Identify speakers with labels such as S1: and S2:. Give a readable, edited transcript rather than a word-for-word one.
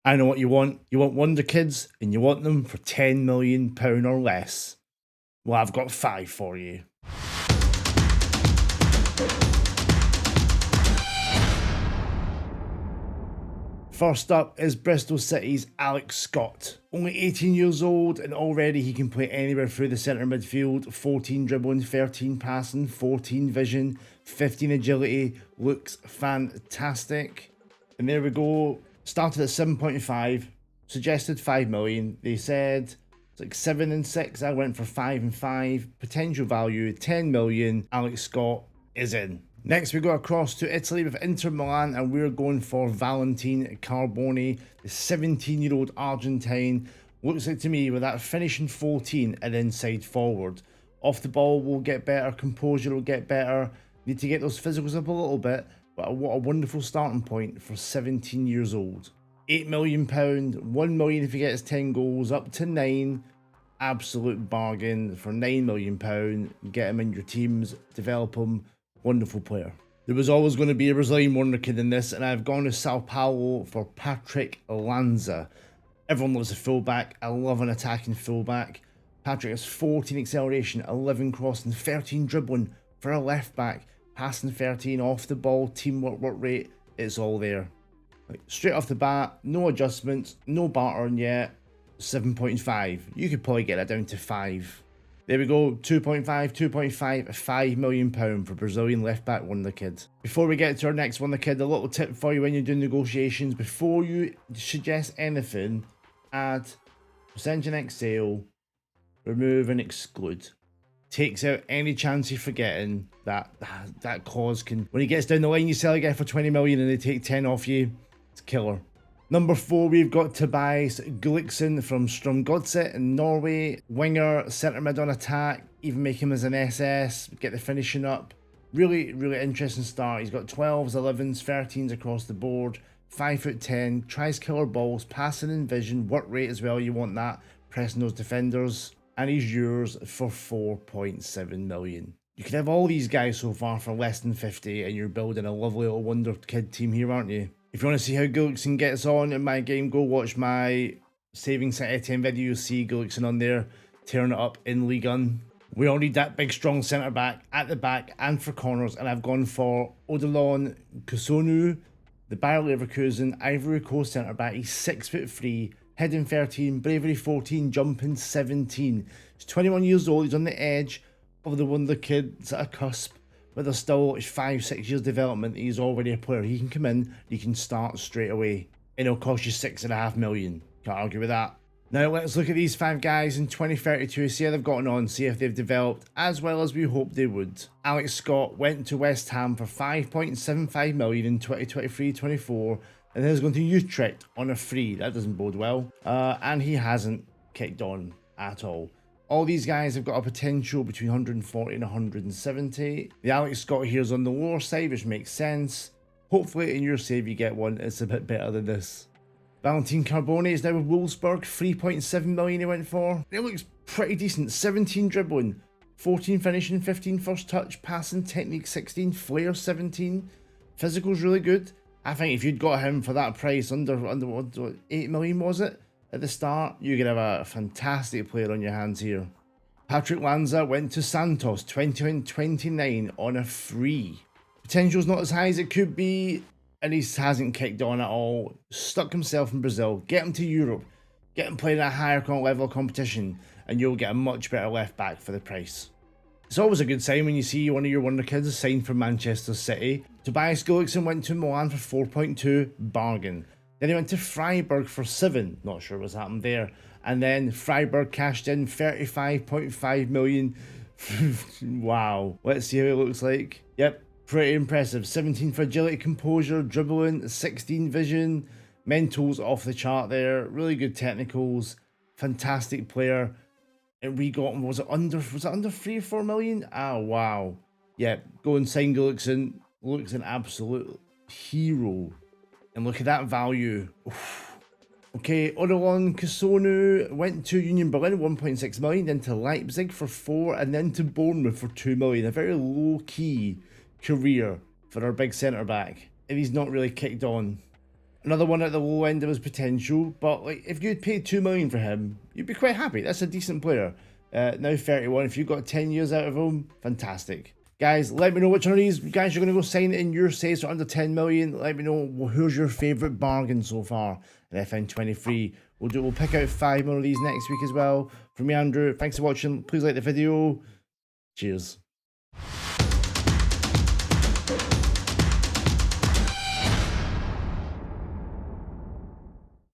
S1: I know what you want. You want Wonderkids, and you want them for £10 million or less. Well, I've got 5 for you. First up is Bristol City's Alex Scott. Only 18 years old, and already he can play anywhere through the centre midfield. 14 dribbling, 13 passing, 14 vision, 15 agility. Looks fantastic. And there we go. Started at 7.5, suggested 5 million. They said it's like 7 and 6. I went for 5 and 5. Potential value 10 million. Alex Scott is in. Next, we go across to Italy with Inter Milan, and we're going for Valentin Carboni, the 17-year-old Argentine. Looks like to me with that finishing 14 and inside forward. Off the ball will get better, composure will get better. Need to get those physicals up a little bit, but what a wonderful starting point for 17 years old. £8 million, 1 million if he gets 10 goals, up to 9. Absolute bargain for £9 million. Get him in your teams, develop him. Wonderful player. There was always going to be a Brazilian wonderkid in this, and I've gone to Sao Paulo for Patrick Lanza. Everyone loves a fullback. I love an attacking fullback. Patrick has 14 acceleration, 11 crossing, 13 dribbling for a left back, passing 13, off the ball, teamwork, work rate, it's all there. Like, straight off the bat, no adjustments, no bartering yet. 7.5. You could probably get that down to 5. There we go, 2.5, 2.5, £5 million for Brazilian left-back wonderkid. Before we get to our next wonderkid, a little tip for you when you're doing negotiations. Before you suggest anything, add percentage in Excel, remove and exclude. Takes out any chance you're forgetting that clause can... When he gets down the line, you sell a guy for 20 million and they take 10 off you. It's killer. Number 4, we've got Tobias Gulliksen from Strømgodset in Norway. Winger, centre mid on attack, even make him as an SS, get the finishing up. Really, really interesting start. He's got 12s, 11s, 13s across the board. 5'10", tries killer balls, passing in vision, work rate as well, you want that, pressing those defenders. And he's yours for 4.7 million. You could have all these guys so far for less than 50, and you're building a lovely little wonder kid team here, aren't you? If you want to see how Gulliksen gets on in my game, go watch my Saving Saint Etienne video. You'll see Gulliksen on there, tearing it up in Ligue 1. We all need that big, strong centre-back at the back and for corners, and I've gone for Odilon Kusonu, the Bayer Leverkusen Ivory Coast centre-back. He's 6'3", heading 13, bravery 14, jumping 17. He's 21 years old. He's on the edge of the wonder kids at a cusp, but there's still 5-6 years development. He's already a player. He can come in, he can start straight away, and it'll cost you £6.5 million. Can't argue with that. Now let's look at these 5 guys in 2032, see how they've gotten on, see if they've developed as well as we hoped they would. Alex Scott went to West Ham for £5.75 million in 2023-24, and then he's going to Utrecht on a free. That doesn't bode well. And he hasn't kicked on at all. All these guys have got a potential between 140 and 170. The Alex Scott here is on the lower side, which makes sense. Hopefully in your save you get one, it's a bit better than this. Valentin Carboni is now with Wolfsburg, 3.7 million he went for. It looks pretty decent, 17 dribbling, 14 finishing, 15 first touch, passing, technique 16, flair 17. Physical's really good. I think if you'd got him for that price, under what, 8 million was it? At the start, you could have a fantastic player on your hands here. Patrick Lanza went to Santos, 20-29 on a free. Potential's not as high as it could be, and he hasn't kicked on at all. Stuck himself in Brazil. Get him to Europe. Get him playing at a higher level of competition, and you'll get a much better left back for the price. It's always a good sign when you see one of your wonder kids signed for Manchester City. Tobias Gulliksen went to Milan for 4.2, bargain. Then he went to Freiburg for 7, not sure what's happened there. And then Freiburg cashed in 35.5 million. Wow. Let's see how it looks like. Yep, pretty impressive. 17 for agility, composure, dribbling, 16 vision. Mentals off the chart there. Really good technicals. Fantastic player. And we got him, was it under 3 or 4 million? Ah, wow. Yep, go and sign Gulliksen. Looks an absolute hero. And look at that value. Oof. Okay, Odilon Kusonu went to Union Berlin, 1.6 million, then to Leipzig for 4, and then to Bournemouth for 2 million. A very low-key career for our big centre-back. And he's not really kicked on. Another one at the low end of his potential, but like if you'd paid $2 million for him, you'd be quite happy. That's a decent player. Now 31. If you got 10 years out of him, fantastic. Guys, let me know which one of these guys you're going to go sign in your saves for under 10 million. Let me know who's your favourite bargain so far in FM23. We'll pick out 5 more of these next week as well. From me, Andrew, thanks for watching. Please like the video. Cheers.